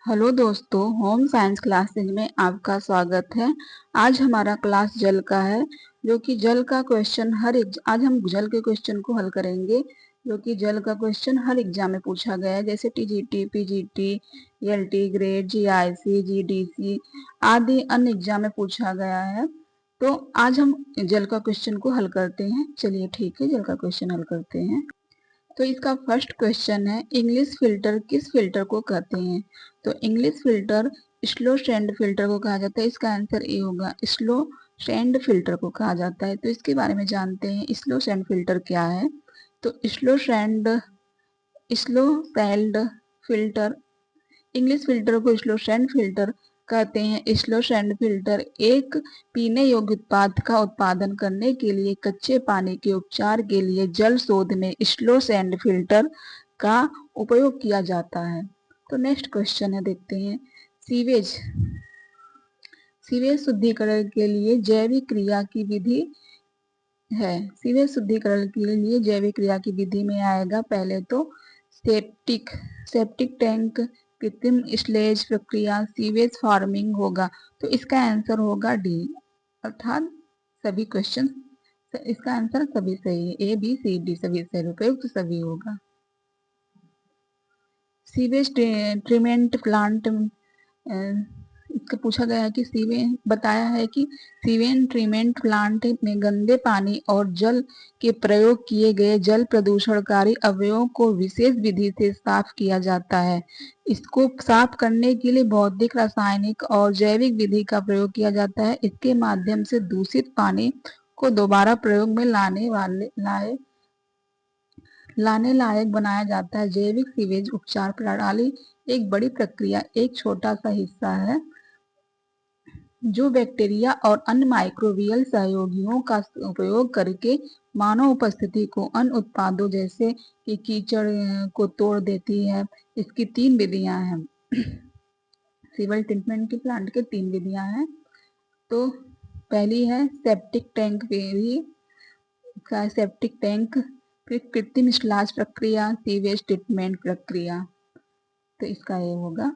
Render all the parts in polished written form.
Hello दोस्तों, home science classes में आपका स्वागत है। आज हमारा क्लास जल का है, जो कि जल का क्वेश्चन आज हम जल के क्वेश्चन को हल करेंगे, जो कि जल का क्वेश्चन हर एग्जाम में पूछा गया है, जैसे TGT, PGT, LT grade, GIC, GDC आदि अन्य एग्जाम में पूछा गया है। तो आज हम जल का क्वेश्चन को हल करते हैं। चलिए ठीक है, जल का क्वेश्चन हल करते हैं। तो इसका फर्स्ट क्वेश्चन है, इंग्लिश फिल्टर किस फिल्टर को कहते हैं? तो English filter slow stand filter को कहा जाता है। इसका आंसर ए होगा, स्लो स्टैंड फिल्टर को कहा जाता है। तो इसके बारे में जानते हैं, स्लो स्टैंड फिल्टर क्या है। तो slow stand filter, English filter को स्लो स्टैंड फिल्टर कहते हैं। स्लो स्टैंड फिल्टर एक पीने योग्य उत्पाद का उत्पादन करने के लिए कच्चे पानी के उपचार के लिए जल शोध में स्लो स्टैंड फिल्टर का उपयोग किया जाता है। तो नेक्स्ट क्वेश्चन है, देखते हैं। सीवेज सीवेज शुद्धिकरण के लिए जैविक क्रिया की विधि है। सीवेज शुद्धिकरण के लिए जैविक क्रिया की विधि में आएगा, पहले तो सेप्टिक सेप्टिक टैंक, कृत्रिम स्लेज प्रक्रिया, सीवेज फार्मिंग होगा। तो इसका आंसर होगा डी, अर्थात सभी क्वेश्चन, इसका आंसर सभी सही है। ए बी सी डी सभी सही, उपयुक्त तो सभी होगा। सीवेज ट्रीटमेंट प्लांट, इसका पूछा गया है कि बताया है कि सीवेज ट्रीटमेंट प्लांट में गंदे पानी और जल के प्रयोग किए गए जल प्रदूषणकारी अवयवों को विशेष विधि से साफ किया जाता है। इसको साफ करने के लिए भौतिक, रासायनिक और जैविक विधि का प्रयोग किया जाता है। इसके माध्यम से दूषित पानी को दोबारा प्रयोग में लाने लायक बनाया जाता है। जैविक सीवेज उपचार प्रणाली एक बड़ी प्रक्रिया, एक छोटा सा हिस्सा है जो बैक्टीरिया और अन्य माइक्रोबियल सहयोगियों का उपयोग करके मानव उपस्थिति को अन्य उत्पादों जैसे कि कीचड़ को तोड़ देती है। इसकी 3 विधियां हैं। सीवेज ट्रीटमेंट की प्लांट के 3 विधियां हैं। तो पहली है सेप्टिक टैंक विधि, सेप्टिक टैंक, फिर कृत्रिम स्लैश प्रक्रिया, सीवेज ट्रीटमेंट प्रक्रिया। तो इसका ये होगा।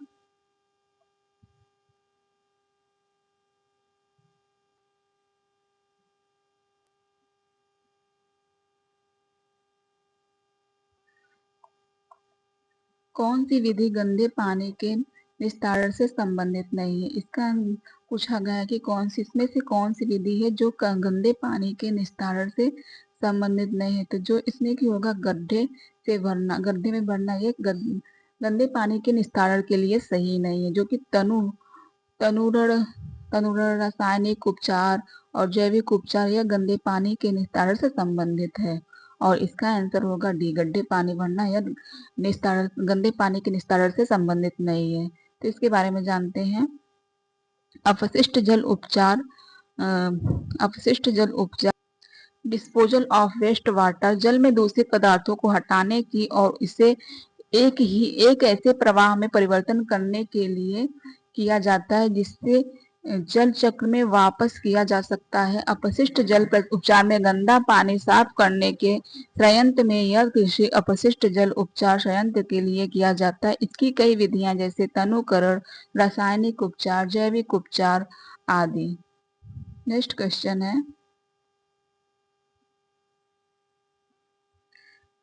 कौन सी विधि गंदे पानी के निस्तारण से संबंधित नहीं है? इसका पूछा गया है कि इसमें से कौन सी विधि है जो गंदे पानी के निस्तारण से संबंधित नहीं है। तो जो इसमें की होगा, गड्ढे में भरना, ये गंदे पानी के निस्तारण के लिए सही नहीं है। जो कि तनुरण तनुरण रासायनिक उपचार और जैविक उपचार या गंदे पानी के निस्तारण से संबंधित है। और इसका आंसर होगा डी, गड्ढे पानी भरना या निस्तारण, गंदे पानी के निस्तारण से संबंधित नहीं है। तो इसके बारे में जानते हैं। अपशिष्ट जल उपचार, डिस्पोजल ऑफ वेस्ट वाटर, जल में दूषित पदार्थों को हटाने की और इसे एक ऐसे प्रवाह में परिवर्तन करने के लिए किया जाता है जिससे जल चक्र में वापस किया जा सकता है। अपशिष्ट जल उपचार में गंदा पानी साफ करने के संयंत्र में यह कृषि अपशिष्ट जल उपचार संयंत्र के लिए किया जाता है। इसकी कई विधियां जैसे तनुकरण, रासायनिक उपचार, जैविक उपचार आदि। नेक्स्ट क्वेश्चन है,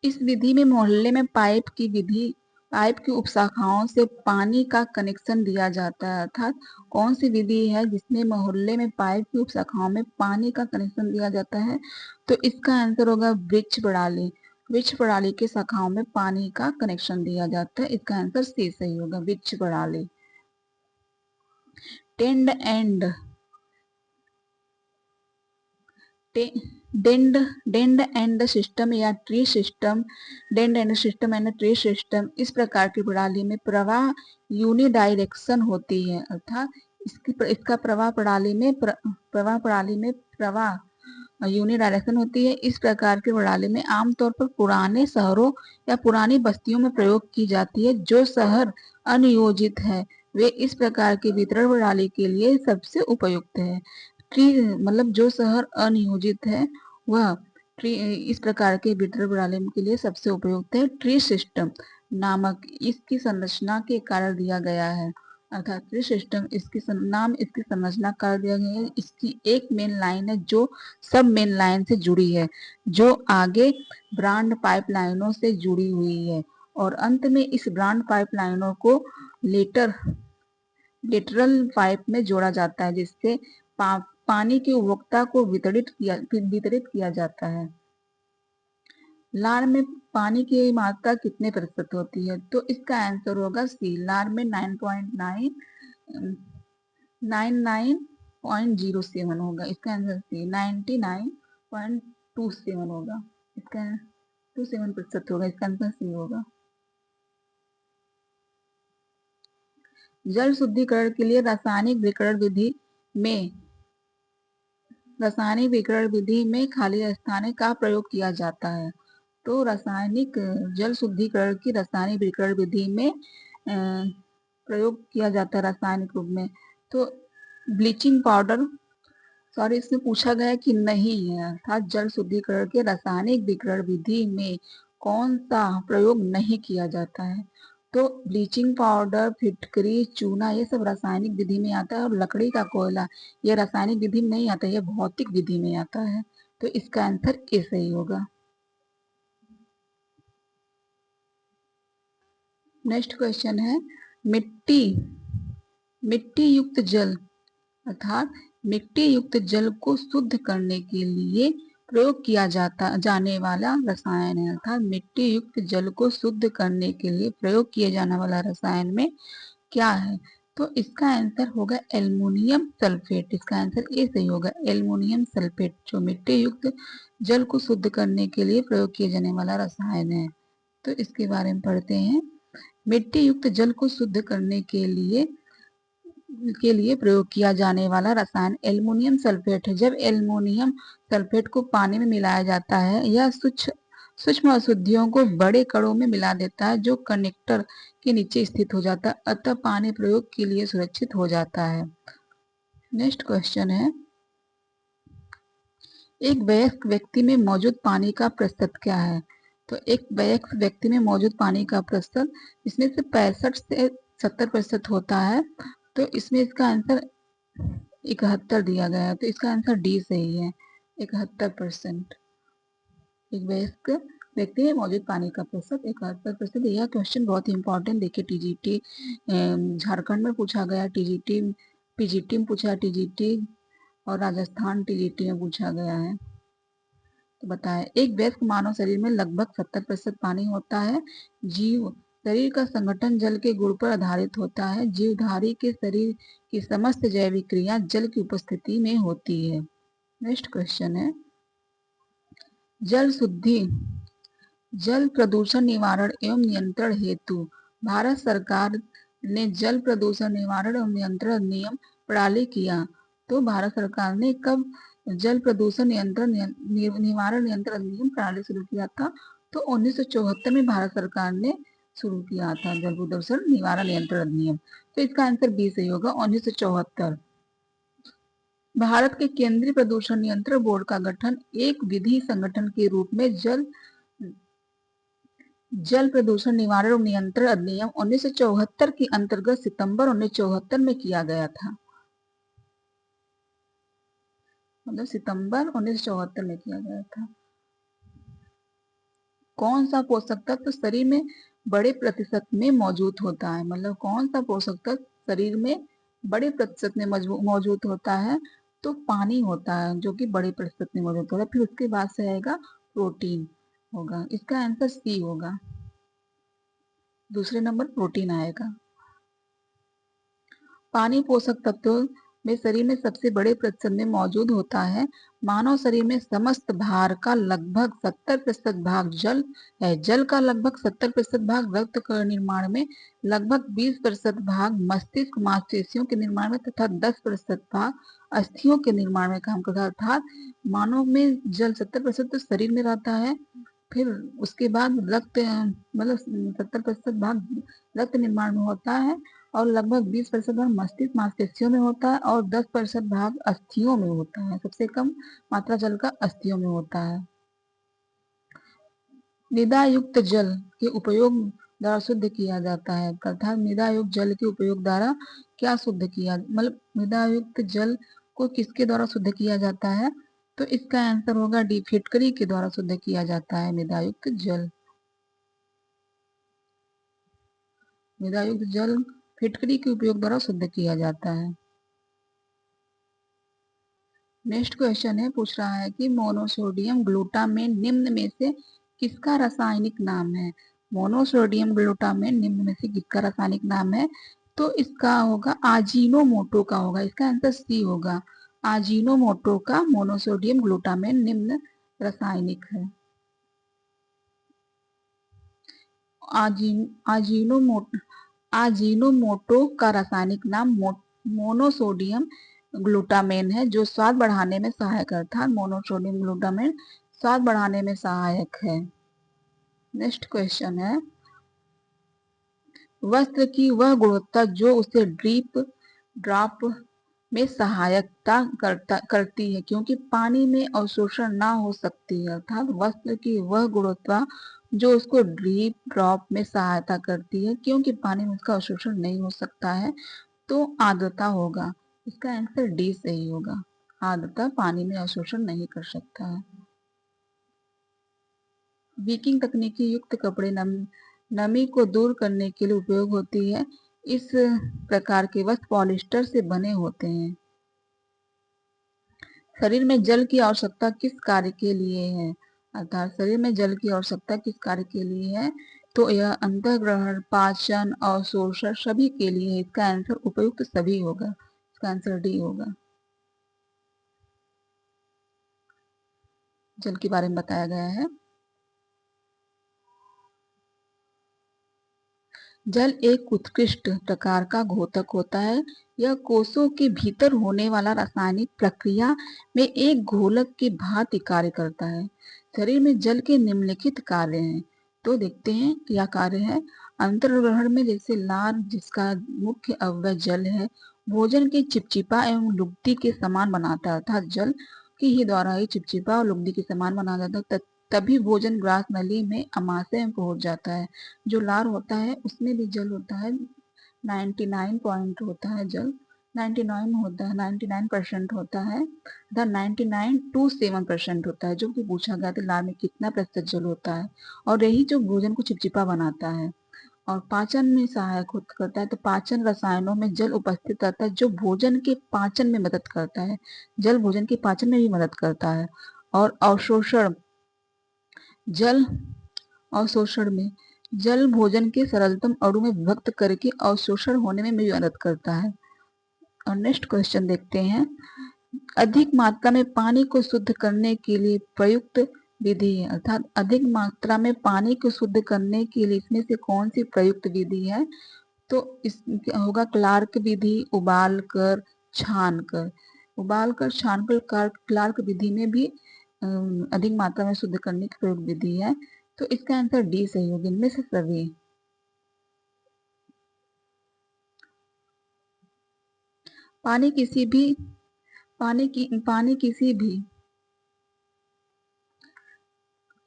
इस विधि में मोहल्ले में पाइप की उपशाखाओं से पानी का कनेक्शन दिया जाता है। अर्थात कौन सी विधि है जिसमें मोहल्ले में पाइप की उपशाखाओं में पानी का कनेक्शन दिया जाता है? तो इसका आंसर होगा वृक्ष प्रणाली। वृक्ष प्रणाली के शाखाओं में पानी का कनेक्शन दिया जाता है। इसका आंसर सी सही होगा, वृक्ष प्रणाली। टेंड एंड डेंड एंड सिस्टम या ट्री सिस्टम, डेंड एंड सिस्टम एंड ट्री सिस्टम, इस प्रकार की प्रणाली में प्रवाह यूनिडायरेक्शन होती है। अर्थात इसका प्रवाह प्रणाली में प्रवाह यूनिडायरेक्शन होती है। इस प्रकार की प्रणाली में आमतौर पर पुराने शहरों या पुरानी बस्तियों में प्रयोग की जाती है। जो शहर अनियोजित है वे इस प्रकार की वितरण प्रणाली के लिए सबसे उपयुक्त है। ट्री मतलब जो शहर अनियोजित है वह ट्री इस प्रकार के वितरण प्रणाली के लिए सबसे उपयुक्त है, ट्री सिस्टम। नामक इसकी संरचना के कारण दिया गया है। अर्थात ट्री सिस्टम नाम इसकी संरचना कर दिया गया है। इसकी एक मेन लाइन है जो सब मेन लाइन से जुड़ी है, जो आगे ब्रांड पाइपलाइनों से जुड़ी हुई है और अंत में इस ब्रांड पाइपलाइनों को लेटरल पाइप में जोड़ा जाता है, जिससे पानी की उपभोक्ता को वितरित किया जाता है। लार में पानी की मात्रा कितने प्रतिशत होती है? तो इसका आंसर होगा सी। लार में 99.07 होगा। इसका आंसर सी 99.27 होगा। इसका 27% होगा। इसका आंसर सी होगा। जल शुद्धिकरण के लिए रासायनिक विकरण विधि में खाली स्थान का प्रयोग किया जाता है। तो रासायनिक जल शुद्धिकरण की रासायनिक विकरण विधि में प्रयोग किया जाता है रासायनिक रूप में। तो ब्लीचिंग पाउडर, सॉरी, इसमें पूछा गया कि नहीं है, अर्थात जल शुद्धिकरण के रासायनिक विकरण विधि में कौन सा प्रयोग नहीं किया जाता है? तो ब्लीचिंग पाउडर, फिटकरी, चूना, ये सब रासायनिक विधि में आता है और लकड़ी का कोयला ये रासायनिक विधि में नहीं आता, ये भौतिक विधि में आता है। तो इसका आंसर ए सही होगा। नेक्स्ट क्वेश्चन है मिट्टी युक्त जल, अर्थात मिट्टी युक्त जल को शुद्ध करने के लिए प्रयोग किया जाने वाला रसायन है। अर्थात मिट्टी युक्त जल को शुद्ध करने के लिए प्रयोग किया जाने वाला रसायन में क्या है? तो इसका आंसर होगा एल्युमिनियम सल्फेट। इसका आंसर ए सही होगा, एल्युमिनियम सल्फेट, जो मिट्टी युक्त जल को शुद्ध करने के लिए प्रयोग किया जाने वाला रसायन है। तो इसके बारे में पढ़ते हैं। मिट्टी युक्त जल को शुद्ध करने के लिए प्रयोग किया जाने वाला रसायन एल्युमिनियम सल्फेट है। जब एल्युमिनियम सल्फेट को पानी में मिलाया जाता है, यह सूक्ष्म अशुद्धियों को बड़े कणों में मिला देता है, जो कनेक्टर के नीचे स्थित हो जाता है, अतः पानी प्रयोग के लिए सुरक्षित हो जाता है। नेक्स्ट क्वेश्चन है एक वयस्क व्यक्ति में मौजूद पानी का प्रतिशत क्या है? तो एक वयस्क व्यक्ति में मौजूद पानी का प्रतिशत इसमें से 65 से 70% होता है। तो इसमें इसका आंसर 71 दिया गया है। तो इसका आंसर डी सही है, 71%। एक वयस्क व्यक्ति में मौजूद पानी का प्रतिशत 71%। यह क्वेश्चन बहुत ही इंपॉर्टेंट, देखिए टीजीटी झारखंड में पूछा गया, टीजीटी पीजीटी में पूछा, टीजीटी और राजस्थान टीजीटी में पूछा गया है। तो बताएं, एक वयस्क मानव शरीर में लगभग 70% पानी होता है। जीव शरीर का संगठन जल के गुण पर आधारित होता है। जीवधारी के शरीर की समस्त जैविक क्रिया जल की उपस्थिति में होती है। नेक्स्ट क्वेश्चन है जल प्रदूषण निवारण एवं नियंत्रण हेतु भारत सरकार ने जल प्रदूषण निवारण एवं नियंत्रण अधिनियम प्रणाली किया। तो भारत सरकार ने कब जल प्रदूषण निवारण नियंत्रण अधिनियम प्रणाली शुरू किया था? तो 1974 में भारत सरकार ने शुरू किया था जल प्रदूषण निवारण नियंत्रण अधिनियम। तो इसका आंसर बी सही होगा, 1974। भारत के केंद्रीय प्रदूषण नियंत्रण बोर्ड का गठन एक विधि संगठन के रूप में जल प्रदूषण निवारण और नियंत्रण अधिनियम 1974 के अंतर्गत सितंबर 1974 में किया गया था। मतलब सितंबर 1974 में किया गया था। कौन सा पोषक तत्व शरीर में बड़े प्रतिशत में मौजूद होता है? मतलब कौन सा पोषक तत्व शरीर में बड़े प्रतिशत में मौजूद होता है? तो पानी होता है, जो कि बड़े प्रतिशत में मौजूद होता है। फिर उसके बाद से आएगा प्रोटीन होगा। इसका आंसर सी होगा, दूसरे नंबर प्रोटीन आएगा। पानी पोषक तत्वों में शरीर में सबसे बड़े प्रतिशत में मौजूद होता है। मानव शरीर में समस्त भार का लगभग 70% भाग जल है। जल का लगभग 70% भाग रक्त के निर्माण में, लगभग 20% भाग मस्तिष्क मांसपेशियों के निर्माण में तथा 10% भाग अस्थियों के निर्माण में काम करता है। अर्थात मानव में जल 70% तो शरीर में रहता है, फिर उसके बाद रक्त, मतलब 70% भाग रक्त निर्माण में होता है और लगभग 20% भाग मस्तिष्क मांसपेशियों में होता है और 10% भाग अस्थियों में होता है। सबसे कम मात्रा जल का अस्थियों में होता है। निदा युक्त जल के उपयोग द्वारा शुद्ध किया जाता है अर्थात मृदा युक्त जल के उपयोग द्वारा क्या शुद्ध किया, मतलब मृदा युक्त जल को किसके द्वारा शुद्ध किया जाता है, तो इसका आंसर होगा डी, फिटकरी के द्वारा शुद्ध किया जाता है मृदा युक्त जल। मृदा युक्त जल फिटकरी के उपयोग द्वारा शुद्ध किया जाता है। नेक्स्ट क्वेश्चन है, पूछ रहा है कि मोनोसोडियम ग्लूटामेट निम्न में से किसका रासायनिक नाम है। मोनोसोडियम ग्लूटामेट निम्न में से किसका रासायनिक नाम है, तो इसका होगा आजीनोमोटो का होगा, इसका आंसर सी होगा। आजीनोमोटो का मोनोसोडियम ग्लूटामेट निम्न रासायनिक है। आजीनोमोटो का रासायनिक नाम मोनोसोडियम ग्लूटामेन है, जो स्वाद बढ़ाने में सहायक है, अर्थात मोनोसोडियम ग्लूटामेन स्वाद बढ़ाने में सहायक है। नेक्स्ट क्वेश्चन है, वस्त्र की वह गुणवत्ता जो उसे ड्रॉप में सहायता करती है क्योंकि पानी में अवशोषण ना हो सकती है, अर्थात वस्त्र की वह गुणवत्ता जो उसको ड्रॉप में सहायता करती है क्योंकि पानी में उसका अवशोषण नहीं हो सकता है, तो आर्द्रता होगा। इसका आंसर डी सही होगा, आर्द्रता पानी में अवशोषण नहीं कर सकता है। विकिंग तकनीकी युक्त कपड़े नमी को दूर करने के लिए उपयोग होती है। इस प्रकार के वस्त्र पॉलिस्टर से बने होते हैं। शरीर में जल की आवश्यकता किस कार्य के लिए है, अर्थात शरीर में जल की आवश्यकता किस कार्य के लिए है, तो यह अंतःग्रहण, पाचन, अवशोषण सभी के लिए है। इसका आंसर उपयुक्त सभी होगा, इसका आंसर डी होगा। जल के बारे में बताया गया है। जल एक उत्कृष्ट प्रकार का घोतक होता है। यह कोषों के भीतर होने वाला रासायनिक प्रक्रिया में एक घोलक की भांति कार्य करता है। शरीर में जल के निम्नलिखित कार्य हैं, तो देखते हैं क्या कार्य है। अंतर्ग्रहण में जैसे लार, जिसका मुख्य अवयव जल है, भोजन के चिपचिपा एवं लुगदी के समान बनाता है, अर्थात जल के ही द्वारा ही चिपचिपा और लुगदी के समान बना जाता है, तभी भोजन ग्रास नली में अमाशय में पहुंच जाता है। जो लार होता है उसमें भी जल होता है, 99 पॉइंट होता है जल, 99 होता है, 99% होता है, 99 to 7% होता है, जो कि पूछा गया था लार में कितना प्रतिशत जल होता है, और यही जो भोजन को चिपचिपा बनाता है और पाचन में सहायक करता है। तो पाचन रसायनों में जल उपस्थित रहता है जो भोजन के पाचन में मदद करता है। जल भोजन के पाचन में भी मदद करता है। और अवशोषण, जल अवशोषण में जल भोजन के सरलतम अणु में विभक्त करके अवशोषण होने में भी मदद करता है। और नेक्स्ट क्वेश्चन देखते हैं, अधिक मात्रा में पानी को शुद्ध करने के लिए प्रयुक्त विधि है, अर्थात अधिक मात्रा में पानी को शुद्ध करने के लिए इसमें से कौन सी प्रयुक्त विधि है, तो इस होगा क्लार्क विधि, उबाल कर, छान कर। उबाल कर, छान कर क्लार्क विधि में भी अधिक मात्रा में शुद्ध करने की प्रयुक्त विधि है, तो इसका आंसर डी सही होगा, इनमें से सभी। पानी किसी भी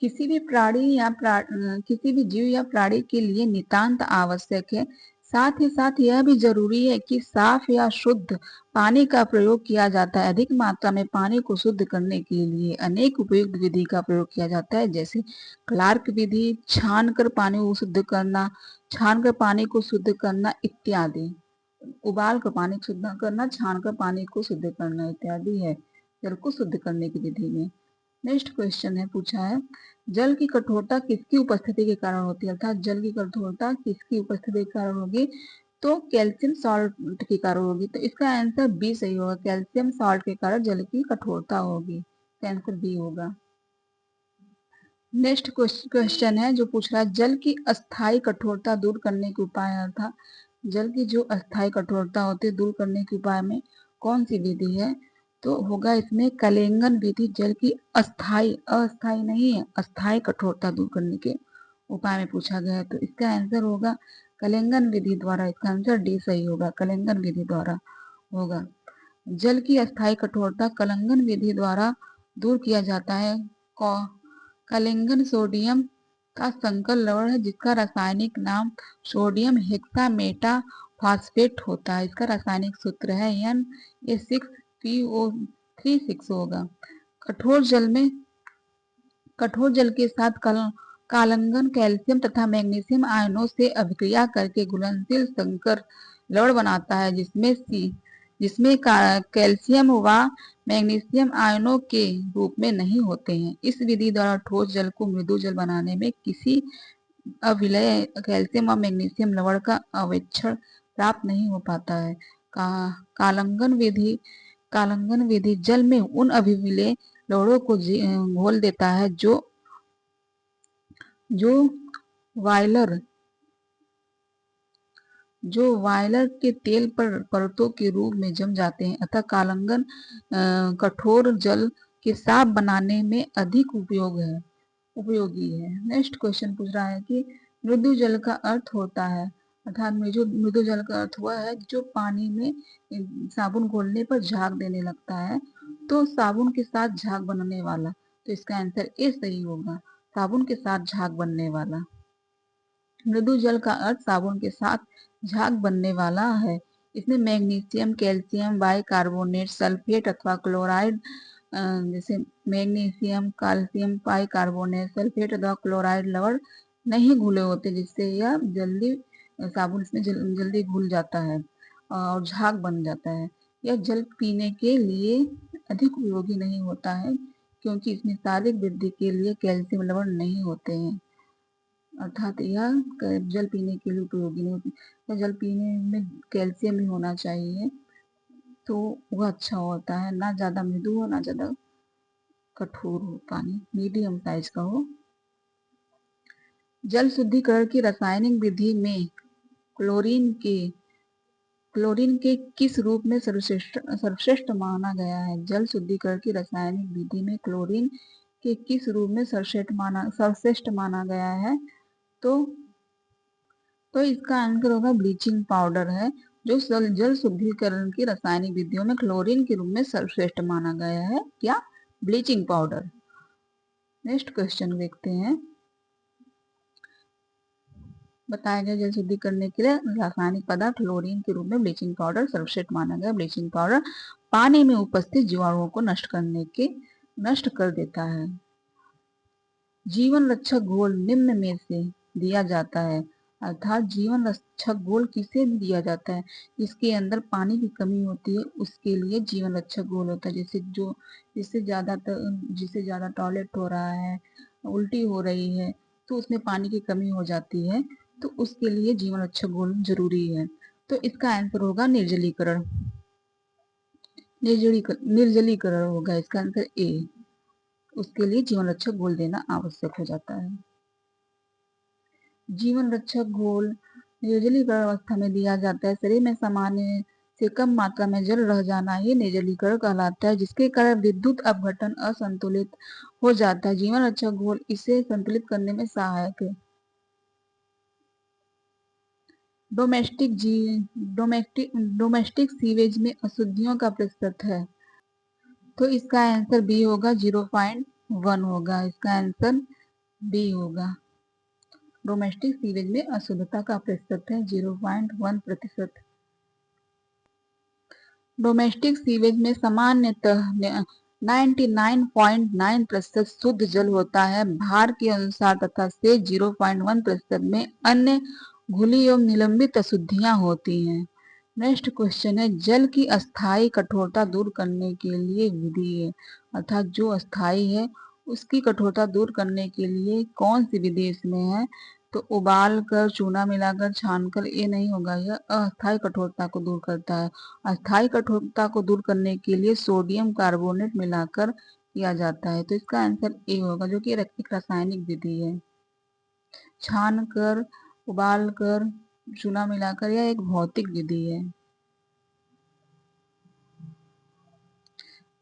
किसी भी जीव या प्राणी के लिए नितांत आवश्यक है। साथ ही साथ यह भी जरूरी है कि साफ या शुद्ध पानी का प्रयोग किया जाता है। अधिक मात्रा में पानी को शुद्ध करने के लिए अनेक उपयुक्त विधि का प्रयोग किया जाता है, जैसे क्लार्क विधि, छान कर पानी को शुद्ध करना, इत्यादि। उबाल कर पानी को शुद्ध करना, छान कर पानी को शुद्ध करना इत्यादि है जल को शुद्ध करने की विधि में। नेक्स्ट क्वेश्चन है, पूछा है, जल की कठोरता किसकी उपस्थिति के कारण होती है, अर्थात जल की कठोरता किसकी उपस्थिति के कारण होगी, तो कैल्शियम सॉल्ट के कारण होगी। तो इसका आंसर बी सही होगा, कैल्शियम सॉल्ट के कारण जल की कठोरता होगी, इसका आंसर बी होगा। नेक्स्ट क्वेश्चन है जो पूछ रहा है, जल की अस्थायी कठोरता दूर करने के उपाय, अर्थात जल की जो अस्थायी कठोरता होती है दूर करने के उपाय में कौन सी विधि है, तो होगा इसमें कलिंगन विधि। जल की अस्थायी नहीं है, अस्थायी कठोरता दूर करने के उपाय में पूछा गया है, तो इसका आंसर होगा कलिंगन विधि द्वारा, इसका आंसर डी सही होगा, कलिंगन विधि द्वारा होगा। जल की अस्थायी कठोरता कलिंगन विधि द्वारा दूर किया जाता है। कलिंगन सोडियम का संकर लवण है जिसका रासायनिक नाम सोडियम हेक्सामेटाफॉस्फेट होता है। इसका रासायनिक सूत्र है Na6PO36 होगा। कठोर जल के साथ कालंगन कैल्शियम तथा मैग्नीशियम आयनों से अभिक्रिया करके घुलनशील संकर लवण बनाता है जिसमें कैल्शियम व मैग्नीशियम आयनों के रूप में नहीं होते हैं। इस विधि द्वारा ठोस जल को मृदु जल बनाने में किसी अविलय कैल्शियम व मैग्नीशियम लवण का अवेक्षण प्राप्त नहीं हो पाता है। कालंगन विधि जल में उन अभिविलय लवणों को घोल देता है जो वायलर के तेल पर परतों के रूप में जम जाते हैं। अतः कालंगन कठोर जल के साफ बनाने में अधिक उपयोगी है। नेक्स्ट क्वेश्चन पूछ रहा है कि मृदु जल का अर्थ होता है, अर्थात मृदु जल का अर्थ हुआ है जो पानी में साबुन घोलने पर झाग देने लगता है, तो साबुन के साथ झाग बनने वाला। तो इसका आंसर ए सही होगा, साबुन के साथ झाग बनने वाला। मृदु जल का अर्थ साबुन के साथ झाग बनने वाला है। इसमें मैग्नीशियम, कैल्शियम, बाइकार्बोनेट, सल्फेट अथवा क्लोराइड, जैसे मैग्नीशियम, कैल्शियम, बाइकार्बोनेट, सल्फेट अथवा क्लोराइड लवण नहीं घुले होते, जिससे यह जल्दी साबुन इसमें जल्दी घुल जाता है और झाग बन जाता है। यह जल पीने के लिए अधिक उपयोगी नहीं होता है क्योंकि इसमें शारीरिक वृद्धि के लिए कैल्शियम लवण नहीं होते हैं, अर्थात यह जल पीने के लिए उपयोगी नहीं होती। जल पीने में कैल्शियम भी होना चाहिए तो वह अच्छा होता है, ना ज्यादा मृदु हो ना ज्यादा कठोर हो, पानी मीडियम साइज का हो। जल शुद्धिकरण की रासायनिक विधि में क्लोरीन के किस रूप में सर्वश्रेष्ठ माना गया है? जल शुद्धिकरण की रासायनिक विधि में क्लोरीन के किस रूप में सर्वश्रेष्ठ माना गया है? तो इसका आंसर होगा ब्लीचिंग पाउडर है, जो जल शुद्धिकरण की रासायनिक विधियों में क्लोरीन के रूप में सर्वश्रेष्ठ माना गया है। क्या? Bleaching powder. नेक्स्ट क्वेश्चन देखते हैं। बताया गया जल शुद्धि करने के लिए रासायनिक पदार्थ क्लोरीन के रूप में ब्लीचिंग पाउडर सर्वश्रेष्ठ माना गया। ब्लीचिंग पाउडर पानी में उपस्थित जीवाणुओं को नष्ट कर देता है। जीवन रक्षक घोल निम्न में से दिया जाता है, अर्थात जीवन रक्षक घोल किसे दिया जाता है? जिसके अंदर पानी की कमी होती है उसके लिए जीवन रक्षक घोल होता है। जिससे ज्यादा टॉयलेट हो रहा है, उल्टी हो रही है, तो उसमें पानी की कमी हो जाती है, तो उसके लिए जीवन रक्षक घोल जरूरी है। तो इसका आंसर होगा निर्जलीकरण होगा इसका आंसर ए। उसके लिए जीवन रक्षक घोल देना आवश्यक हो जाता है। जीवन रक्षक घोल निर्जलीकरण अवस्था में दिया जाता है। शरीर में सामान्य से कम मात्रा में जल रह जाना ही निर्जलीकरण कहलाता है, जिसके कारण विद्युत अपघटन असंतुलित हो जाता है। जीवन रक्षक घोल इसे संतुलित करने में सहायक है। डोमेस्टिक सीवेज में अशुद्धियों का प्रतिशत है, तो इसका आंसर बी होगा, 0.1 होगा। इसका आंसर बी होगा। डोमेस्टिक सीवेज में अशुद्धता का प्रतिशत है 0.1%। डोमेस्टिक सीवेज में सामान्यतः 99.9% शुद्ध जल होता है भार के अनुसार, तथा से 0.1% में अन्य घुली एवं निलंबित अशुद्धियां होती हैं। नेक्स्ट क्वेश्चन है, जल की अस्थायी कठोरता दूर करने के लिए विधि है, अर्थात जो अस्थायी है उसकी कठोरता दूर करने के लिए कौन सी विधि इसमें है? तो उबाल कर, चूना मिलाकर, छानकर, ये नहीं होगा। यह अस्थायी कठोरता को दूर करता है। अस्थायी कठोरता को दूर करने के लिए सोडियम कार्बोनेट मिलाकर किया जाता है, तो इसका आंसर ए होगा, जो कि एक रासायनिक विधि है। छान कर, उबाल कर, चूना मिलाकर, यह एक भौतिक विधि है।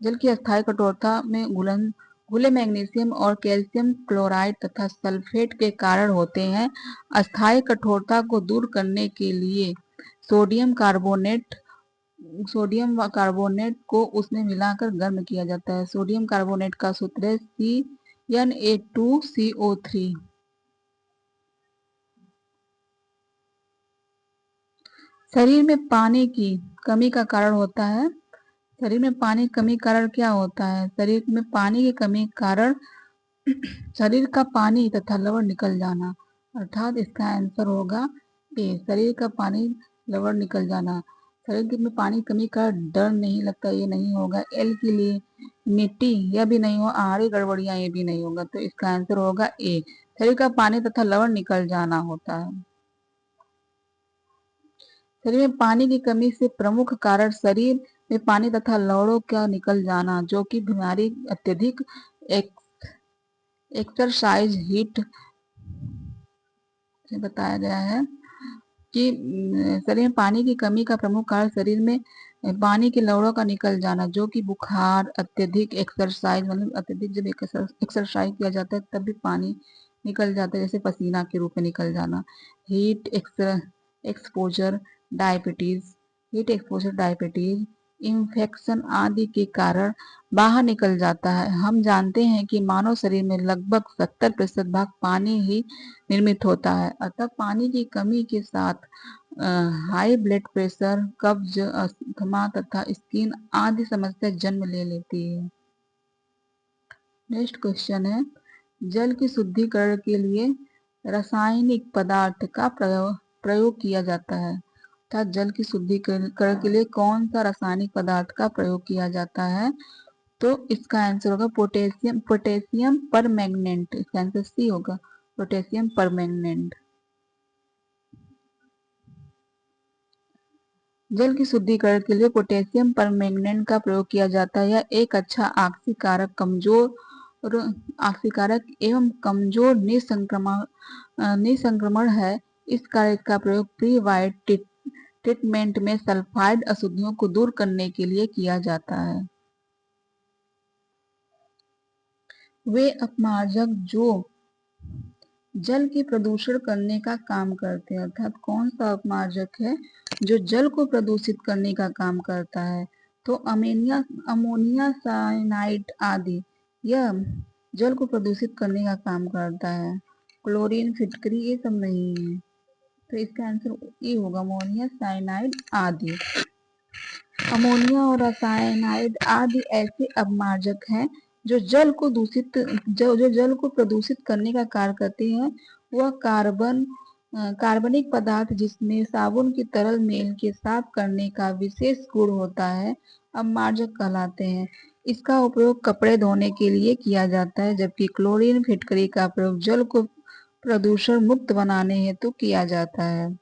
जल की अस्थायी कठोरता में घुले मैग्नीशियम और कैल्शियम क्लोराइड तथा सल्फेट के कारण होते हैं। अस्थायी कठोरता को दूर करने के लिए सोडियम व कार्बोनेट को उसमें मिलाकर गर्म किया जाता है। सोडियम कार्बोनेट का सूत्र है CnA2CO3। शरीर में पानी की कमी का कारण होता है, शरीर में पानी की कमी कारण क्या होता है? शरीर में पानी की कमी कारण शरीर का पानी तथा लवण निकल जाना, अर्थात इसका आंसर होगा ए, शरीर का पानी लवण निकल जाना। शरीर में पानी कमी का डर नहीं लगता, ये नहीं होगा। एल के लिए मिट्टी, यह भी नहीं हो। आहारी गड़बड़ियां, ये भी नहीं होगा। तो इसका आंसर होगा ए, शरीर का पानी तथा लवण निकल जाना होता है। शरीर में पानी की कमी से प्रमुख कारण शरीर में पानी तथा लवणों का निकल जाना, जो कि बीमारी अत्यधिक एक्सरसाइज हीट से बताया गया है कि शरीर में पानी की कमी का प्रमुख कारण शरीर में पानी के लवणों का निकल जाना, जो कि बुखार, अत्यधिक एक्सरसाइज, मतलब अत्यधिक जब एक्सरसाइज किया जाता है तब भी पानी निकल जाता है, जैसे पसीना के रूप में निकल जाना। Heat exposure diabetes, heat exposure diabetes, infection आदि के कारण बाहर निकल जाता है। हम जानते हैं कि मानव शरीर में लगभग 70% भाग पानी ही निर्मित होता है, अतः पानी की कमी के साथ हाई ब्लड प्रेशर, कब्ज, अस्थमा तथा स्किन आदि समस्या जन्म ले लेती है। नेक्स्ट क्वेश्चन है, जल की शुद्धिकरण के लिए रासायनिक पदार्थ का प्रयोग किया जाता है, अर्थात जल की शुद्धिकरण के लिए कौन सा रासायनिक पदार्थ का प्रयोग किया जाता है? तो इसका आंसर होगा पोटेशियम परमैंगनेट। इसका आंसर सी होगा, पोटेशियम परमैंगनेट। जल की शुद्धिकरण के लिए पोटेशियम परमैंगनेट का प्रयोग किया जाता है। यह एक अच्छा आक्सीकारक एवं कमजोर निसंक्रमण है। इस कार्य का प्रयोग प्री वाइट ट्रीटमेंट में सल्फाइड अशुद्धियों को दूर करने के लिए किया जाता है। वे अपमार्जक जो जल की प्रदूषण करने का काम करते हैं, अर्थात कौन सा अपमार्जक है जो जल को प्रदूषित करने का काम करता है? तो अमोनिया साइनाइड आदि यह जल को प्रदूषित करने का काम करता है। क्लोरीन, फिटकरी, ये सब नहीं है। तो इसका आंसर ये होगा, अमोनिया साइनाइड आदि। अमोनिया और साइनाइड आदि ऐसे अपमार्जक हैं जो जल को जल को प्रदूषित करने का कार्य करते हैं। वह कार्बनिक पदार्थ जिसमें साबुन की तरल मेल के साफ करने का विशेष गुण होता है, अपमार्जक कहलाते हैं। इसका उपयोग कपड़े धोने के लिए किया जाता है, जबकि क्लोरीन फिटकरी का प्रयोग जल को प्रदूषण मुक्त बनाने हेतु किया जाता है।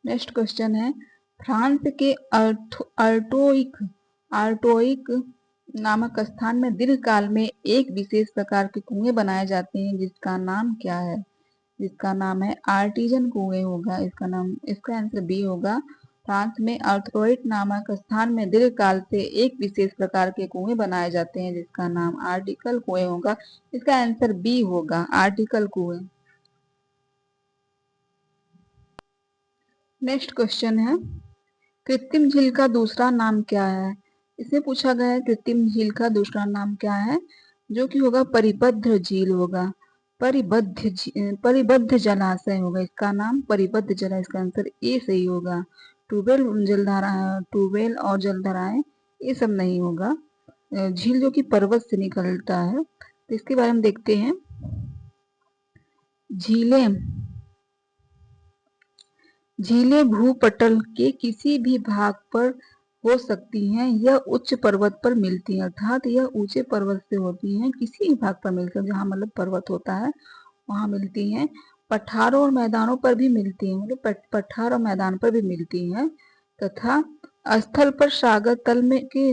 नेक्स्ट क्वेश्चन है, फ्रांस के आर्टोइक नामक स्थान में दीर्घकाल में एक विशेष प्रकार के कुएं बनाए जाते हैं, जिसका नाम क्या है? जिसका नाम है आर्टिजन कुएं होगा। इसका आंसर बी होगा। फ्रांस में आर्थरोइट नामक स्थान में दीर्घकाल से एक विशेष प्रकार के कुएं बनाए जाते हैं, जिसका नाम आर्टिकल कुएं होगा। इसका आंसर बी होगा, आर्टिकल कुएं। नेक्स्ट क्वेश्चन है, कृत्रिम झील का दूसरा नाम क्या है? इसमें पूछा गया है कृत्रिम झील का दूसरा नाम क्या है, जो कि होगा परिबद्ध झील होगा। परिबद्ध जलाशय होगा इसका नाम, परिबद्ध जलाशय। इसका आंसर ए सही होगा। ट्यूबवेल और जलधाराएं ये सब नहीं होगा। झील जो कि पर्वत से निकलता है, तो इसके बारे में देखते हैं। झीलें भूपटल के किसी भी भाग पर हो सकती हैं। यह उच्च पर्वत पर मिलती हैं, अर्थात यह ऊंचे पर्वत से होती हैं, किसी भी भाग पर मिलती है जहाँ मतलब पर्वत होता है वहां मिलती हैं। पठारों और मैदानों पर भी मिलती हैं, मतलब पठार और मैदान पर भी मिलती हैं। तथा स्थल पर सागर तल में के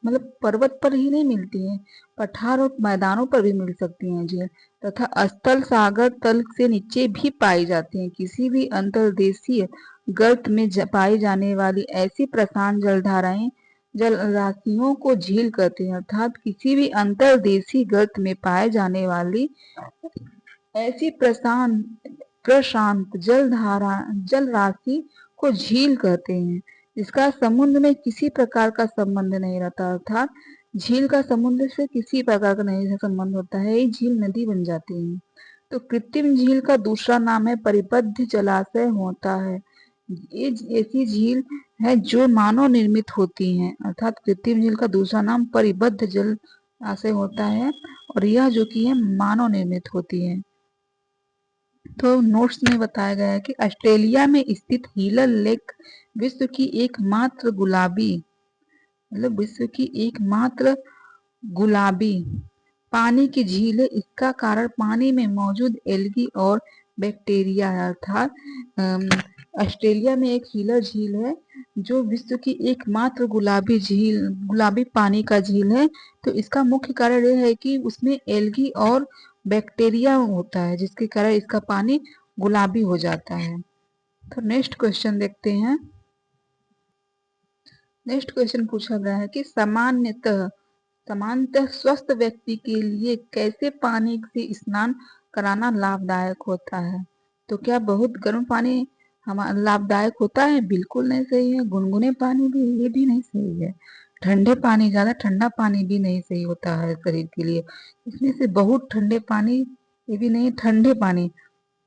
मतलब पर्वत पर ही नहीं मिलती हैं, पठार और मैदानों पर भी मिल सकती हैं झील। तथा स्थल सागर तल से नीचे भी पाई जाती हैं। किसी भी अंतर्देशीय गर्त में पाई जाने वाली ऐसी प्रशांत जलधाराएं जल राशियों को झील कहते हैं, अर्थात किसी भी अंतर्देशीय गर्त में पाए जाने वाली ऐसी प्रशांत जल राशि को झील कहते हैं, जिसका समुद्र में किसी प्रकार का संबंध नहीं रहता, अर्थात झील का समुद्र से किसी प्रकार का नहीं संबंध होता है, ये झील नदी बन जाती है। तो कृत्रिम झील का दूसरा नाम है परिबद्ध जलाशय होता है। ये ऐसी झील है जो मानव निर्मित होती हैं, अर्थात कृत्रिम झील का दूसरा नाम परिबद्ध जलाशय होता है, और यह जो कि है मानव निर्मित होती है। तो नोट्स में बताया गया है कि ऑस्ट्रेलिया में स्थित हीलर लेक विश्व की एकमात्र गुलाबी, मतलब विश्व की एकमात्र गुलाबी पानी की झील है। इसका कारण पानी में मौजूद एल्गी और बैक्टीरिया है। अर्थात ऑस्ट्रेलिया में एक हीलर झील है जो विश्व की एकमात्र गुलाबी पानी का झील है। तो इसका मुख्य कारण यह है कि उसमें एल्गी और बैक्टीरिया होता है, जिसके कारण इसका पानी गुलाबी हो जाता है। तो नेक्स्ट क्वेश्चन देखते हैं। नेक्स्ट क्वेश्चन पूछा गया है कि सामान्यतः स्वस्थ व्यक्ति के लिए कैसे पानी से स्नान कराना लाभदायक होता है? तो क्या बहुत गर्म पानी हमारा लाभदायक होता है? बिल्कुल नहीं सही है। गुनगुने पानी भी, ये भी नहीं सही है। ठंडे पानी, ज्यादा ठंडा पानी भी नहीं सही होता है शरीर के लिए। इसमें से बहुत ठंडे पानी, ये भी नहीं। ठंडे पानी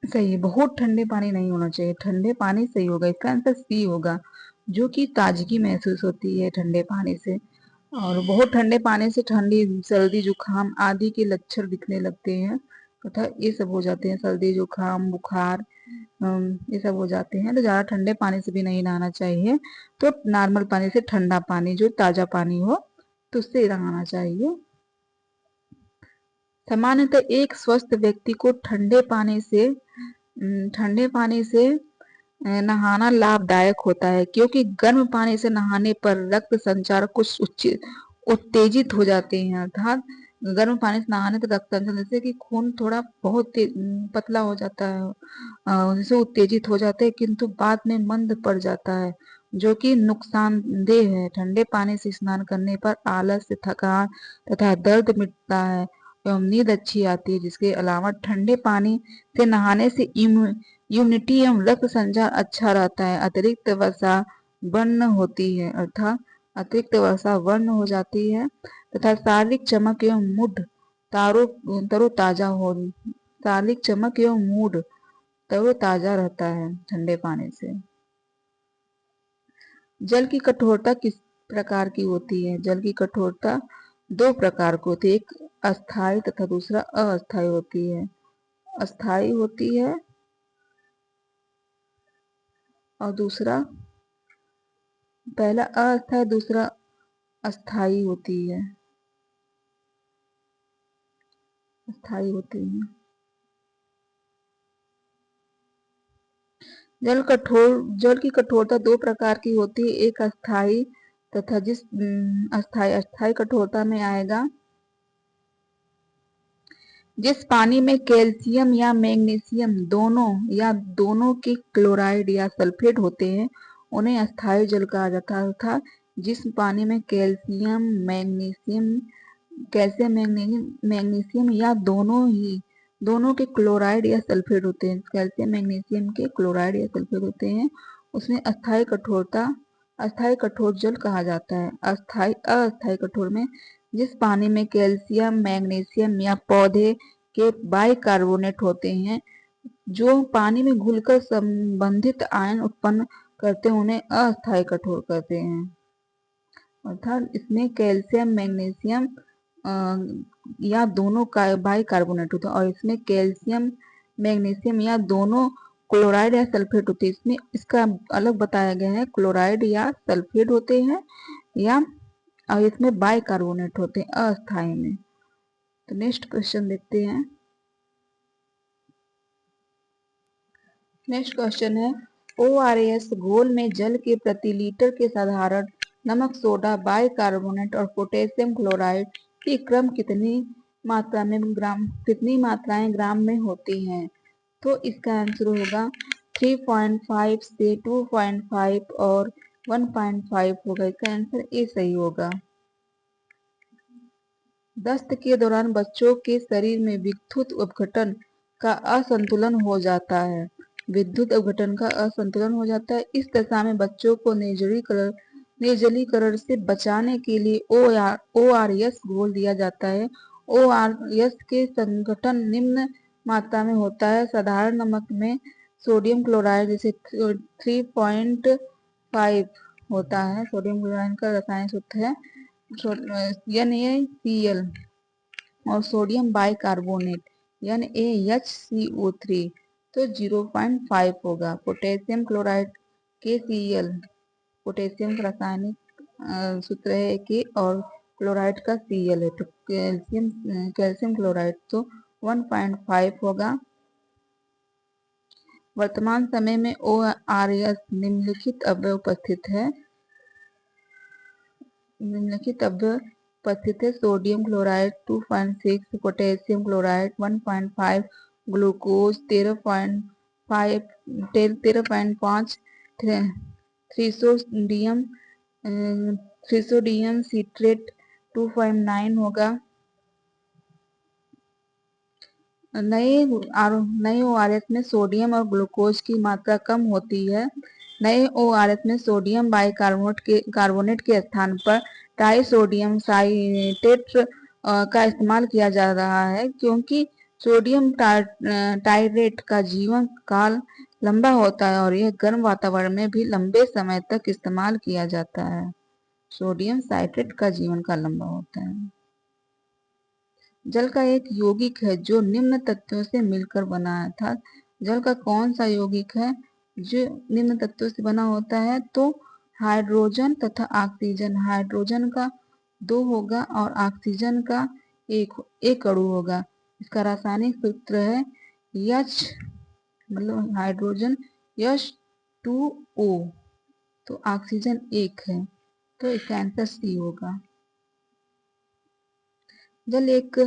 सही है, बहुत ठंडे पानी नहीं होना चाहिए। ठंडे पानी सही होगा, इसका आंसर सी होगा, जो कि ताजगी महसूस होती है ठंडे पानी से। और बहुत ठंडे पानी से ठंडी, सर्दी, जुकाम आदि के लक्षण दिखने लगते हैं तथा ये सब हो जाते हैं। सर्दी, जुकाम, बुखार, ये सब हो जाते हैं। तो ज्यादा ठंडे पानी से भी नहीं नहाना चाहिए। तो नॉर्मल पानी से, ठंडा पानी जो ताजा पानी हो, तो उससे नहाना चाहिए। सामान्यतः एक स्वस्थ व्यक्ति को ठंडे पानी से नहाना लाभदायक होता है, क्योंकि गर्म पानी से नहाने पर रक्त संचार कुछ उत्तेजित हो जाते हैं। अर्थात गर्म पानी से नहाने पर रक्त संचार, जैसे कि खून थोड़ा बहुत पतला हो जाता है, जैसे उत्तेजित हो जाते हैं, किंतु बाद में मंद पड़ जाता है, जो कि नुकसानदेह है। ठंडे पानी से स्नान करने पर आलस, थकान तथा दर्द मिटता है एवं नींद अच्छी आती है। जिसके अलावा ठंडे पानी से नहाने से इम्यूनिटी एवं रक्त संचार अच्छा रहता है। अतिरिक्त वसा वर्ण होती है, अर्थात अतिरिक्त वसा वर्ण हो जाती है, तथा शारीरिक चमक एवं मूड तरोताजा हो शारीरिक चमक एवं मूड तरोताजा रहता है ठंडे पानी से। जल की कठोरता किस प्रकार की होती है? जल की कठोरता दो प्रकार की होती है, एक अस्थाई तथा दूसरा अस्थाई होती है। अस्थाई होती है और दूसरा, पहला अस्थाई, दूसरा अस्थाई होती है। अस्थाई होती है। जल की कठोरता दो प्रकार की होती है, एक अस्थाई तथा अस्थाई कठोरता में आएगा जिस पानी में कैल्शियम या मैग्नीशियम दोनों के क्लोराइड या सल्फेट होते हैं, उन्हें अस्थाई जल कहा जाता है। अर्थात जिस पानी में मैग्नीशियम या दोनों के क्लोराइड या सल्फेट होते हैं, कैल्शियम मैग्नीशियम के क्लोराइड या सल्फेट होते हैं, उसमें अस्थाई कठोर जल कहा जाता है। अस्थाई कठोर में जिस पानी में कैल्शियम, मैग्नीशियम या पौधे के बाइकार्बोनेट होते हैं, जो पानी में घुलकर संबंधित आयन उत्पन्न करते हैं, उन्हें अस्थाई कठोर कहते हैं। अर्थात इसमें कैल्शियम, मैग्नीशियम या दोनों का बाइकार्बोनेट होता है, और इसमें कैल्शियम, मैग्नीशियम या दोनों क्लोराइड या सल्फेट होते हैं। इसमें इसका अलग बताया गया है, क्लोराइड या सल्फेट होते हैं, या और इसमें बाइकार्बोनेट होते हैं अस्थाई में। तो नेक्स्ट क्वेश्चन देखते हैं। नेक्स्ट क्वेश्चन है, ORS घोल में जल के प्रति लीटर के साधारण नमक, सोडा, बाइकार्बोनेट और पोटेशियम क्लोराइड की क्रम कितनी मात्राएं ग्राम में होती हैं? तो इसका आंसर होगा 3.5 से 2.5 और 1.5 होगा। इसका आंसर ए सही होगा। दस्त के दौरान बच्चों के शरीर में विद्युत अपघटन का असंतुलन हो जाता है। विद्युत अपघटन का असंतुलन हो जाता है। इस दशा में बच्चों को निर्जलीकरण से बचाने के लिए ORS घोल दिया जाता है। ORS के संघटन निम्न मात्रा में होता है। साधारण नमक में सोडियम क्लोराइड जैसे 3.5 होता है। सोडियम क्लोराइड का रासायनिक सूत्र है NaCl। और सोडियम बाइकार्बोनेट NaHCO3 तो 0.5 होगा। पोटेशियम क्लोराइड KCl, पोटेशियम का रासायनिक सूत्र है के और क्लोराइड का Cl है, तो कैल्शियम क्लोराइड तो 1.5 होगा। वर्तमान समय में ORS निम्नलिखित अवयव उपस्थित है। Sodium chloride 2.6, potassium chloride 1.5, glucose 13.5, trisodium citrate 2.9 होगा। नए ORS में सोडियम और ग्लूकोज की मात्रा कम होती है। नए ORS में सोडियम बाइकार्बोनेट के स्थान पर ट्राइसोडियम साइट्रेट का इस्तेमाल किया जा रहा है, क्योंकि सोडियम टाइट्रेट का जीवन काल लंबा होता है और यह गर्म वातावरण में भी लंबे समय तक इस्तेमाल किया जाता है। सोडियम साइट्रेट का जीवन काल लंबा होता है। जल का एक यौगिक है जो निम्न तत्वों से मिलकर बना है था। जल का कौन सा यौगिक है जो निम्न तत्वों से बना होता है? तो हाइड्रोजन तथा ऑक्सीजन। हाइड्रोजन का 2 होगा और ऑक्सीजन का एक अणु होगा। इसका रासायनिक सूत्र है H, मतलब हाइड्रोजन H2O, तो ऑक्सीजन 1 है, तो इसका आंसर C होगा। जल एक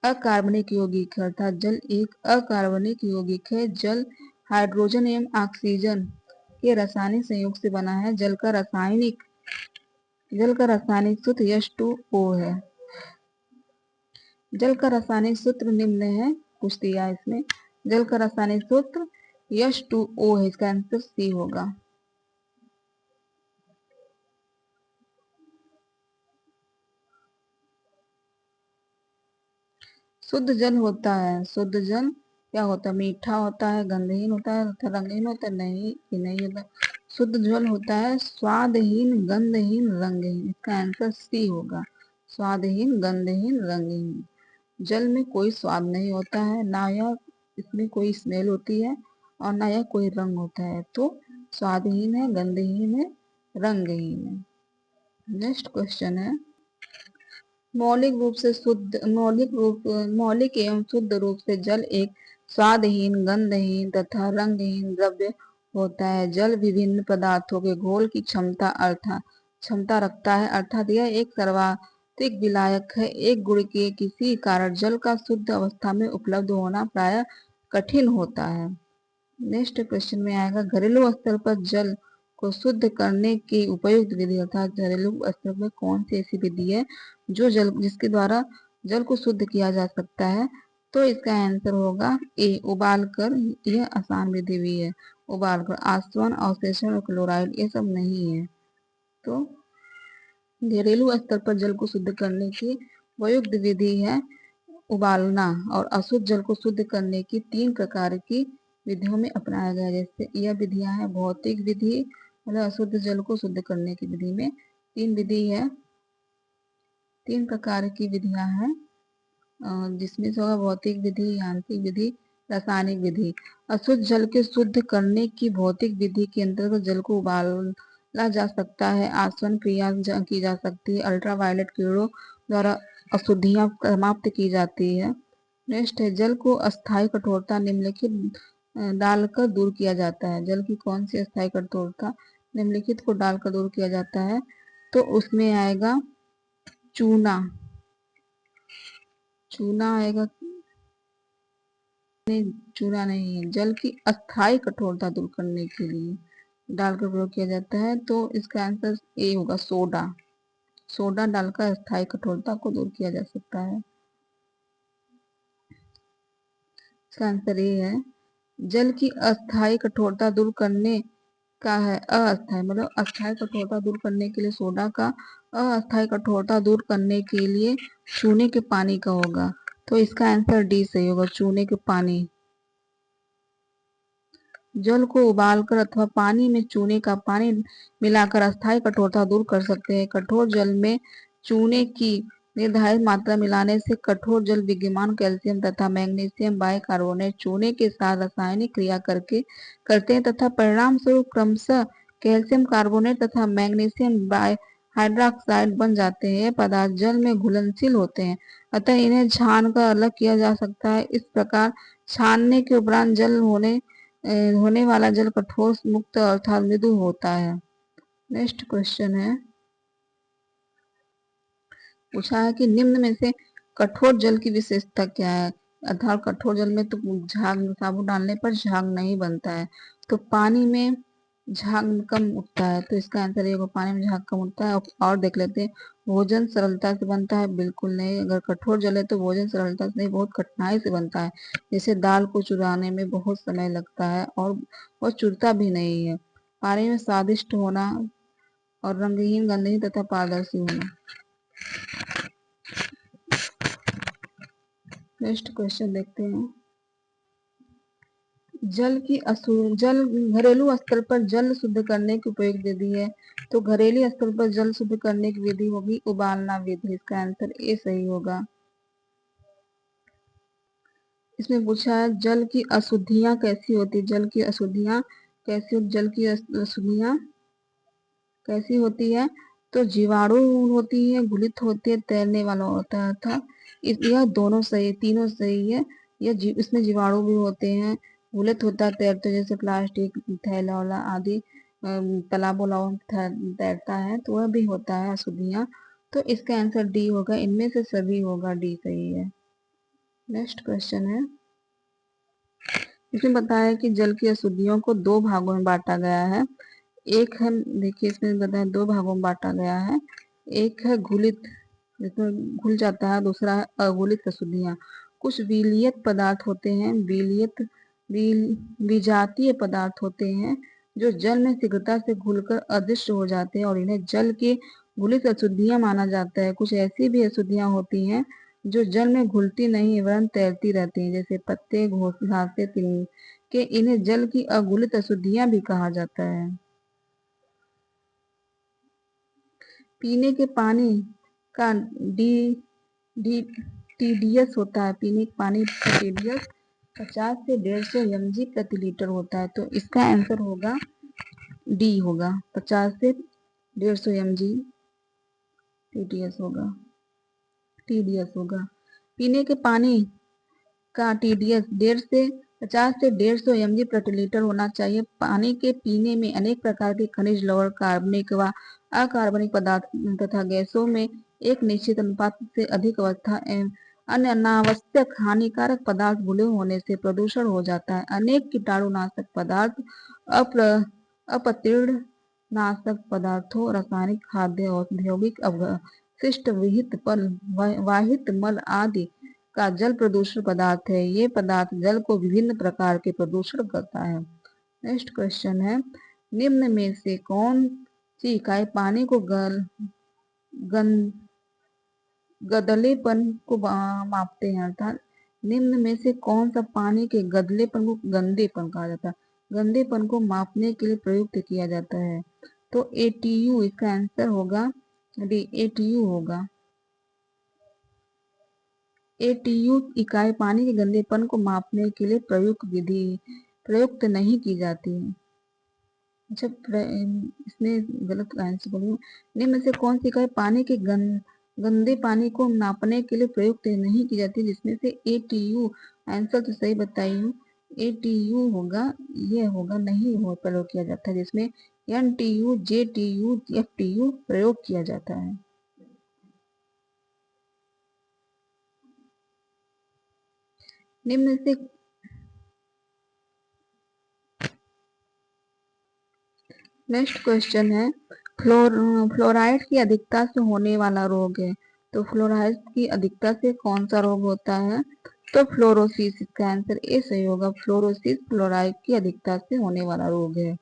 अकार्बनिक यौगिक है, अर्थात जल एक अकार्बनिक यौगिक है। जल हाइड्रोजन एवं ऑक्सीजन के रासायनिक संयोग से बना है। जल का रासायनिक सूत्र H2O है। जल का रासायनिक सूत्र निम्न है, पूछ दिया इसमें। जल का रासायनिक सूत्र H2O है, इसका आंसर C होगा। शुद्ध जल होता है, शुद्ध जल क्या होता है? मीठा होता है, गंधहीन होता है, रंगहीन होता है? नहीं, ये नहीं होता। शुद्ध जल होता है स्वादहीन, गंधहीन, रंगहीन। इसका आंसर C होगा, स्वादहीन, गंधहीन, रंगहीन। जल में कोई स्वाद नहीं होता है, ना यह इसमें कोई स्मेल होती है और ना यह कोई रंग होता है, तो स्वादहीन है, गंधहीन है, रंगहीन है। नेक्स्ट क्वेश्चन है, मौलिक एवं शुद्ध रूप से जल एक स्वादहीन, गंधहीन तथा रंगहीन द्रव्य होता है। जल विभिन्न पदार्थों के घोल की क्षमता रखता है, अर्थात यह एक सर्वाधिक विलायक है। एक गुण के किसी कारण जल का शुद्ध अवस्था में उपलब्ध होना प्रायः कठिन होता है। नेक्स्ट क्वेश्चन में आएगा, घरेलू स्तर पर जल को शुद्ध करने की उपयुक्त विधि, अर्थात घरेलू स्तर पर कौन सी ऐसी विधि है जिसके द्वारा जल को शुद्ध किया जा सकता है? तो इसका आंसर होगा ए, उबाल कर। यह आसान विधि भी है, उबाल कर। आसवन, अवशोषण और क्लोराइड ये सब नहीं है। तो घरेलू स्तर पर जल को शुद्ध करने की उपयुक्त विधि है उबालना, और अशुद्ध जल को शुद्ध करने की 3 प्रकार की विधियों में अपनाया गया। जैसे यह विधियां है भौतिक विधि, मतलब अशुद्ध जल को शुद्ध करने की विधि में 3 विधि है, 3 प्रकार की विधियां हैं, जिसमें से होगा भौतिक विधि, यांत्रिक विधि, रासायनिक विधि। अशुद्ध जल के शुद्ध करने की भौतिक विधि के अंतर्गत जल को उबाला जा सकता है, आसवन क्रिया की जा सकती है, अल्ट्रावायलेट किरणों द्वारा अशुद्धियां समाप्त की जाती है। नेक्स्ट है, जल को अस्थायी कठोरता निम्नलिखित डालकर दूर किया जाता है। जल की कौन सी अस्थायी कठोरता निम्नलिखित को डालकर दूर किया जाता है? तो उसमें आएगा चूना। चूना आएगा, नहीं चूना नहीं है। जल की अस्थायी कठोरता दूर करने के लिए डालकर प्रयोग किया जाता है, तो इसका आंसर ए होगा, सोडा। सोडा डालकर अस्थायी कठोरता को दूर किया जा सकता है। इसका आंसर ए है। जल की अस्थायी कठोरता दूर करने का है अस्थायी, मतलब अस्थायी कठोरता दूर करने के लिए सोडा का, अस्थायी कठोरता दूर करने के लिए चूने के पानी का होगा। तो इसका आंसर डी सही होगा, चूने के पानी। जल को उबालकर अथवा पानी में चूने का पानी मिलाकर अस्थायी कठोरता दूर कर सकते हैं। कठोर जल में चूने की निर्धारित मात्रा मिलाने से कठोर जल विद्यमान कैल्शियम तथा मैग्नीशियम बाइकार्बोनेट चूने के साथ रासायनिक क्रिया करते हैं तथा परिणाम स्वरूप क्रमशः कैल्शियम कार्बोनेट तथा मैग्नीशियम हाइड्रोक्साइड बन जाते हैं। ये पदार्थ जल में घुलनशील होते हैं, अतः इन्हें छान कर अलग किया जा सकता है। इस प्रकार छानने के उपरांत होने वाला जल कठोर मुक्त अर्थात मृदु होता है। नेक्स्ट क्वेश्चन है, पूछा है कि निम्न में से कठोर जल की विशेषता क्या है। अर्थात कठोर जल में तो झाग साबुन डालने पर झाग नहीं बनता है, तो पानी में झाग कम उठता है, तो इसका आंसर ये होगा पानी में झाग कम उठता है। और देख लेते हैं, भोजन सरलता से बनता है, बिल्कुल नहीं। अगर कठोर जल है तो भोजन सरलता से नहीं, बहुत कठिनाई से बनता है। जैसे दाल को चुराने में बहुत समय लगता है और वो चुरता भी नहीं है। पानी में स्वादिष्ट होना और रंगहीन गंधहीन तथा पारदर्शी होना। नेक्स्ट क्वेश्चन देखते हैं, जल घरेलू स्तर पर जल शुद्ध करने की उपयुक्त विधि है, तो घरेलू स्तर पर जल शुद्ध करने की विधि होगी उबालना विधि। इसका आंसर ए सही होगा। इसमें पूछा है जल की अशुद्धियां कैसी होती है। जल की अशुद्धियां कैसी होती है, तो जीवाणु होती है, घुलित होती है, तैरने वाला होता है। अर्थात यह दोनों सही, तीनों सही है। इसमें जीवाणु भी होते हैं, घुलित होता है, तैरते, जैसे प्लास्टिक थैला वाला आदि तालाब तैरता है, तो वह भी होता है अशुद्धियां। तो इसका आंसर डी होगा, इनमें से सभी होगा, डी सही है। नेक्स्ट क्वेश्चन है, इसमें बताया कि जल की अशुद्धियों को दो भागों में बांटा गया है। एक है, देखिए इसमें बताया दो भागों में बांटा गया है। एक है घुलित, जिसमें घुल जाता है, दूसरा है अघुलित अशुद्धियां। कुछ विलीयत पदार्थ होते हैं, विजातीय पदार्थ होते हैं जो जल में शीघ्रता से घुलकर अदृश्य हो जाते हैं और इन्हें जल के घुलित अशुद्धियां माना जाता है। कुछ ऐसी भी अशुद्धियां होती हैं जो जल में घुलती नहीं वरन तैरती रहती हैं, जैसे पत्ते, घासें, तिनके। इन्हें जल की अघुलित अशुद्धियां भी कहा जाता है। पीने के पानी का टीडीएस होता है, पीने के पानी का टीडीएस 50 से 150 mg प्रति लीटर होता है, तो इसका आंसर होगा डी होगा, 50 से 150 mg टीडीएस होगा। पीने के पानी का टीडीएस 50 से 150 mg प्रति लीटर होना चाहिए। पानी के पीने में अनेक प्रकार के खनिज, लवण, कार्बनिक व अकार्बनिक पदार्थ तथा गैसों में एक निश्चित अनुपात से अधिक अवस्था एवं अन्य अनावश्यक हानिकारक पदार्थ घुले होने से प्रदूषण हो जाता है। अनेक कीटाणुनाशक पदार्थ, अपतीर्ण नाशक पदार्थों, रासायनिक, खाद्य, औद्योगिक अपशिष्ट, वाहित मल आदि का जल प्रदूषण पदार्थ है। ये पदार्थ जल को विभिन्न प्रकार के प्रदूषण करता है। नेक्स्ट क्वेश्चन है, निम्न में से कौन सी इकाई पानी को गदलेपन को मापते हैं। अर्थात निम्न में से कौन सा पानी के गदलेपन को गंदेपन कहा जाता है, गंदेपन को मापने के लिए प्रयुक्त किया जाता है, तो एटीयू इसका आंसर होगा, एटीयू होगा। एटीयू इकाई पानी के गंदेपन को मापने के लिए प्रयुक्त नहीं की जाती है। अच्छा, इसमें गलत आंसर बोलूँ, निम्न से कौन सी इकाई पानी के गंदे पानी को नापने के लिए प्रयुक्त नहीं की जाती, जिसमें से एटीयू आंसर तो सही बताई हूँ, एटीयू होगा, ये होगा, नहीं हो प्रयोग किया जाता है, जिसमें एनटीयू, जेटीयू, एफटीयू प्रयोग किया जाता है। निम्न से नेक्स्ट क्वेश्चन है, फ्लोराइड की अधिकता से होने वाला रोग है, तो फ्लोराइड की अधिकता से कौन सा रोग होता है, तो फ्लोरोसिस। इसका आंसर ए सही होगा, फ्लोरोसिस फ्लोराइड की अधिकता से होने वाला रोग है।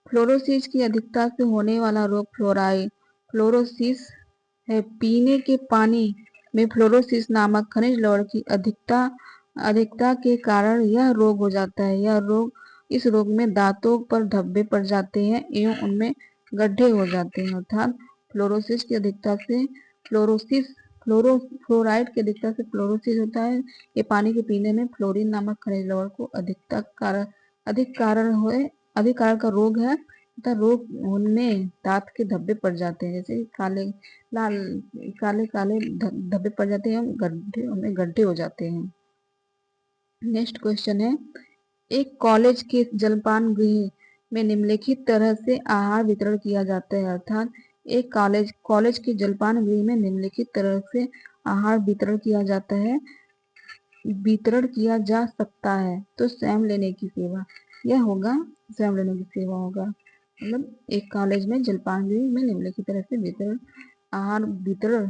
फ्लोरोसिस की अधिकता से होने वाला रोग फ्लोरोसिस है। पीने के पानी में फ्लोरोसिस नामक खनिज लवण की अधिकता अधिकता के कारण यह रोग हो जाता है। इस रोग में दांतों पर धब्बे पड़ जाते हैं एवं उनमें गड्ढे हो जाते हैं। अर्थात फ्लोरोसिस की अधिकता से फ्लोराइड की अधिकता से फ्लोरोसिस होता है। ये पानी के पीने में फ्लोरीन नामक खनिज लवण को अधिक कारण का रोग है तथा रोग उनमें दांत के धब्बे पड़ जाते हैं, जैसे काले काले धब्बे पड़ जाते हैं, उनमें गड्ढे हो जाते हैं। नेक्स्ट क्वेश्चन है, एक कॉलेज के जलपान गृह में निम्नलिखित तरह से आहार वितरण किया जाता है। अर्थात एक कॉलेज के जलपान गृह में निम्नलिखित तरह से आहार वितरण किया जा सकता है। तो स्वयं लेने की सेवा, यह होगा स्वयं लेने की सेवा होगा। मतलब एक कॉलेज में जलपान गृह में निम्नलिखित तरह से आहार वितरण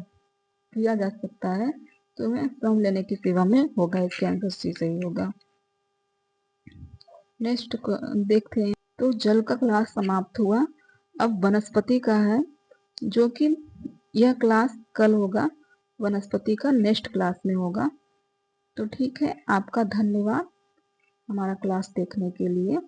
किया जा सकता है, तो मैं स्वयं लेने की सेवा में होगा। इसके आंसर सी सही होगा। नेक्स्ट देखते हैं। तो जल का क्लास समाप्त हुआ। अब वनस्पति का है, जो कि यह क्लास कल होगा। वनस्पति का नेक्स्ट क्लास में होगा। तो ठीक है, आपका धन्यवाद हमारा क्लास देखने के लिए।